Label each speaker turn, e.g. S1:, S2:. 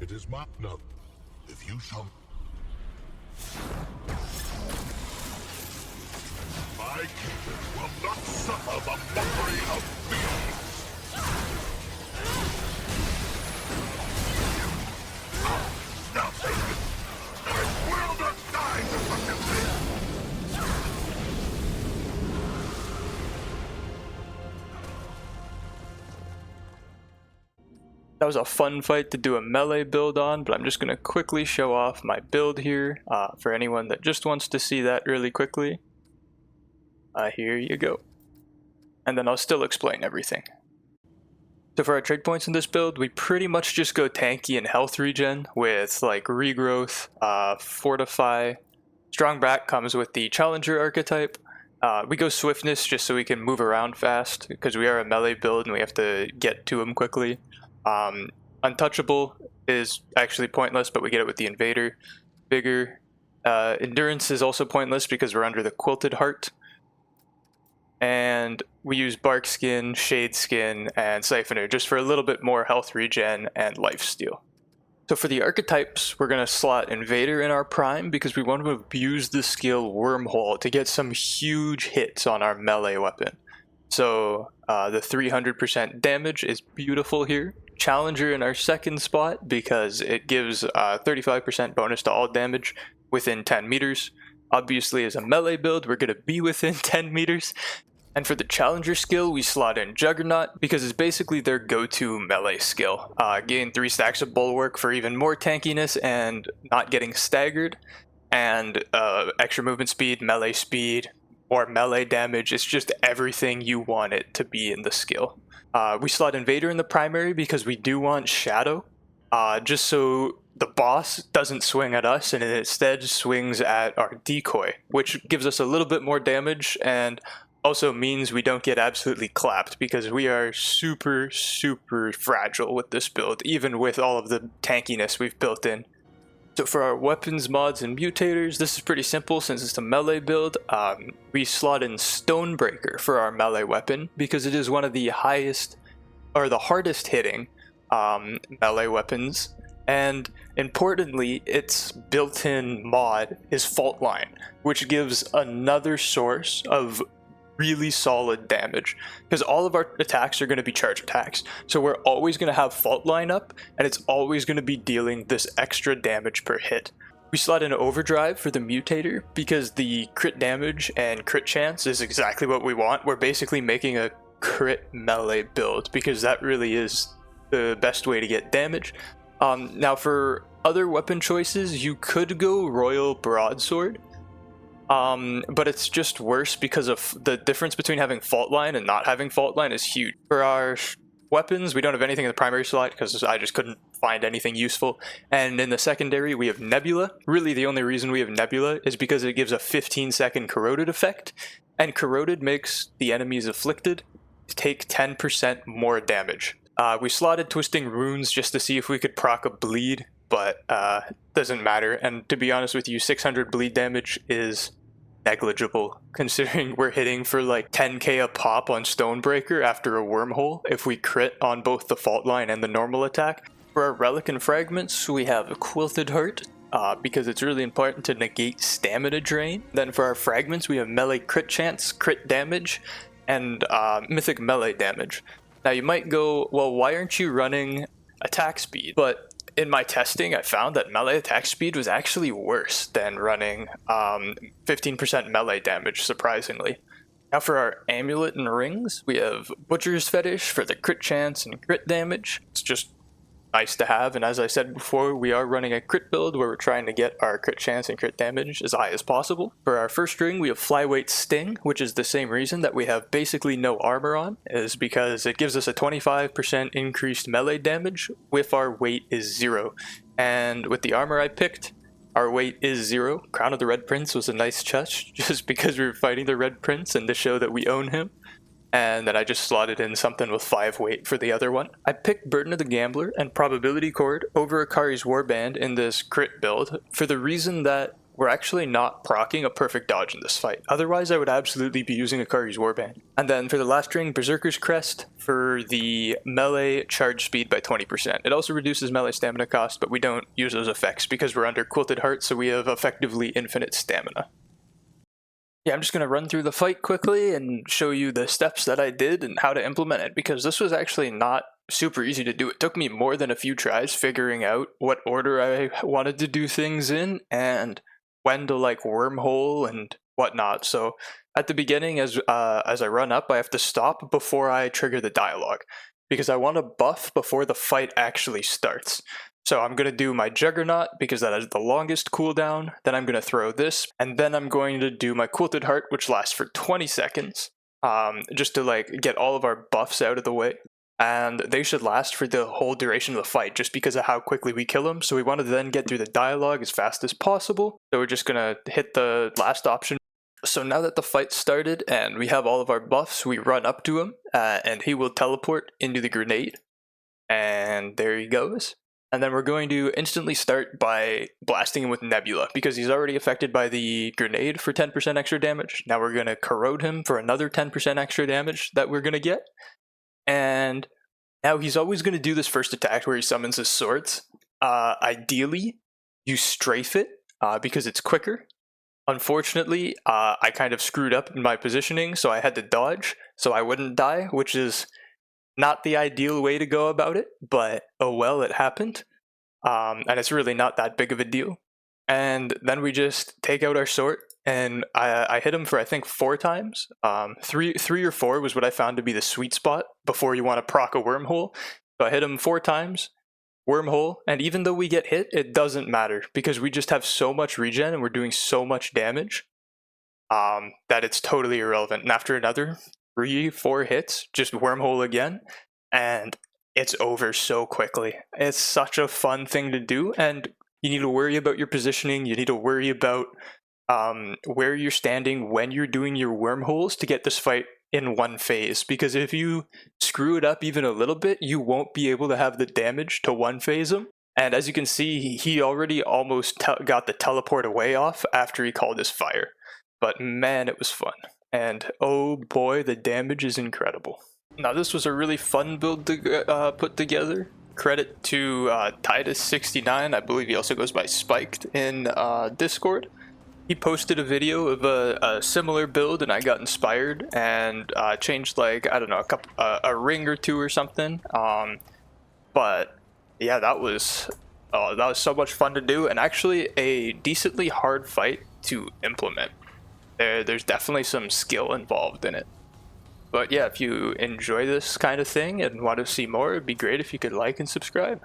S1: It is my no. If you shall, my kingdom will not suffer the mockery of beings. You are nothing. I will not die to such a thing.
S2: That was a fun fight to do a melee build on, but I'm just going to quickly show off my build here for anyone that just wants to see that really quickly. Here you go. And then I'll still explain everything. So for our trade points in this build, we pretty much just go tanky and health regen with like regrowth, fortify. Strong back comes with the challenger archetype. We go swiftness just so we can move around fast because we are a melee build and we have to get to them quickly. Untouchable is actually pointless, but we get it with the invader. Vigor. Endurance is also pointless because we're under the quilted heart. And we use bark skin, shade skin, and siphoner just for a little bit more health regen and lifesteal. So for the archetypes, we're going to slot invader in our prime because we want to abuse the skill wormhole to get some huge hits on our melee weapon. So the 300% damage is beautiful here. Challenger in our second spot because it gives 35% bonus to all damage within 10 meters. Obviously, as a melee build, we're going to be within 10 meters. And for the challenger skill, we slot in Juggernaut because it's basically their go-to melee skill. Gain 3 stacks of bulwark for even more tankiness and not getting staggered. And extra movement speed, or melee damage. It's just everything you want it to be in the skill. We slot Invader in the primary because we do want Shadow, just so the boss doesn't swing at us and it instead swings at our decoy, which gives us a little bit more damage and also means we don't get absolutely clapped because we are super, super fragile with this build, even with all of the tankiness we've built in. So for our weapons, mods, and mutators, this is pretty simple since it's a melee build. We slot in Stonebreaker for our melee weapon because it is one of the highest, or the hardest hitting melee weapons. And importantly, its built-in mod is Fault Line, which gives another source of really solid damage because all of our attacks are going to be charge attacks, so we're always going to have Fault Line up and it's always going to be dealing this extra damage per hit. We slot in Overdrive for the mutator because the crit damage and crit chance is exactly what we want. We're basically making a crit melee build because that really is the best way to get damage. Now for other weapon choices, you could go Royal Broadsword, but it's just worse because of the difference between having Fault Line and not having Fault Line is huge. For our weapons, we don't have anything in the primary slot because I just couldn't find anything useful. And in the secondary, we have Nebula. Really, the only reason we have Nebula is because it gives a 15-second corroded effect, and corroded makes the enemies afflicted take 10% more damage. We slotted Twisting Runes just to see if we could proc a bleed, but doesn't matter. And to be honest with you, 600 bleed damage is negligible considering we're hitting for like 10k a pop on Stonebreaker after a wormhole if we crit on both the Fault Line and the normal attack. For our Relic and Fragments, we have a Quilted Heart because it's really important to negate stamina drain. Then for our Fragments, we have melee crit chance, crit damage, and mythic melee damage. Now you might go, well, why aren't you running attack speed? But in my testing, I found that melee attack speed was actually worse than running 15% melee damage, surprisingly. Now for our Amulet and Rings, we have Butcher's Fetish for the crit chance and crit damage. It's just nice to have, and as I said before, we are running a crit build where we're trying to get our crit chance and crit damage as high as possible. For our first ring, we have Flyweight Sting, which is the same reason that we have basically no armor on, is because it gives us a 25% increased melee damage if our weight is 0. And with the armor I picked, our weight is 0. Crown of the Red Prince was a nice touch, just because we were fighting the Red Prince and to show that we own him. And then I just slotted in something with 5 weight for the other one. I picked Burden of the Gambler and Probability Cord over Akari's Warband in this crit build for the reason that we're actually not proccing a perfect dodge in this fight. Otherwise, I would absolutely be using Akari's Warband. And then for the last ring, Berserker's Crest for the melee charge speed by 20%. It also reduces melee stamina cost, but we don't use those effects because we're under Quilted Heart, so we have effectively infinite stamina. Yeah, I'm just going to run through the fight quickly and show you the steps that I did and how to implement it, because this was actually not super easy to do. It took me more than a few tries figuring out what order I wanted to do things in and when to like wormhole and whatnot. So at the beginning, as I run up, I have to stop before I trigger the dialogue, because I want to buff before the fight actually starts. So I'm going to do my Juggernaut because that has the longest cooldown, then I'm going to throw this, and then I'm going to do my Quilted Heart, which lasts for 20 seconds, just to like get all of our buffs out of the way. And they should last for the whole duration of the fight just because of how quickly we kill them. So we want to then get through the dialogue as fast as possible. So we're just going to hit the last option. So now that the fight started and we have all of our buffs, we run up to him and he will teleport into the grenade. And there he goes. And then we're going to instantly start by blasting him with Nebula because he's already affected by the grenade for 10% extra damage. Now we're going to corrode him for another 10% extra damage that we're going to get. And now he's always going to do this first attack where he summons his swords. Ideally, you strafe it because it's quicker. Unfortunately, I kind of screwed up in my positioning, so I had to dodge so I wouldn't die, which is not the ideal way to go about it, but oh well, it happened. And it's really not that big of a deal. And then we just take out our sword, and I hit him for I think 4 times. Three or 4 was what I found to be the sweet spot before you want to proc a wormhole. So I hit him 4 times, wormhole, and even though we get hit, it doesn't matter because we just have so much regen and we're doing so much damage that it's totally irrelevant. And after another 3-4 hits, just wormhole again, and it's over so quickly. It's such a fun thing to do, and you need to worry about your positioning. You need to worry about where you're standing when you're doing your wormholes to get this fight in one phase, because if you screw it up even a little bit, you won't be able to have the damage to one phase him. And as you can see, he already almost got the teleport away off after he called his fire. But man, it was fun. And oh boy, the damage is incredible. Now this was a really fun build to put together. Credit to Titus69, I believe he also goes by Spiked in Discord. He posted a video of a similar build and I got inspired and changed like, I don't know, a ring or 2 or something. But yeah, that was so much fun to do, and actually a decently hard fight to implement. There's definitely some skill involved in it. But yeah, if you enjoy this kind of thing and want to see more, it'd be great if you could like and subscribe.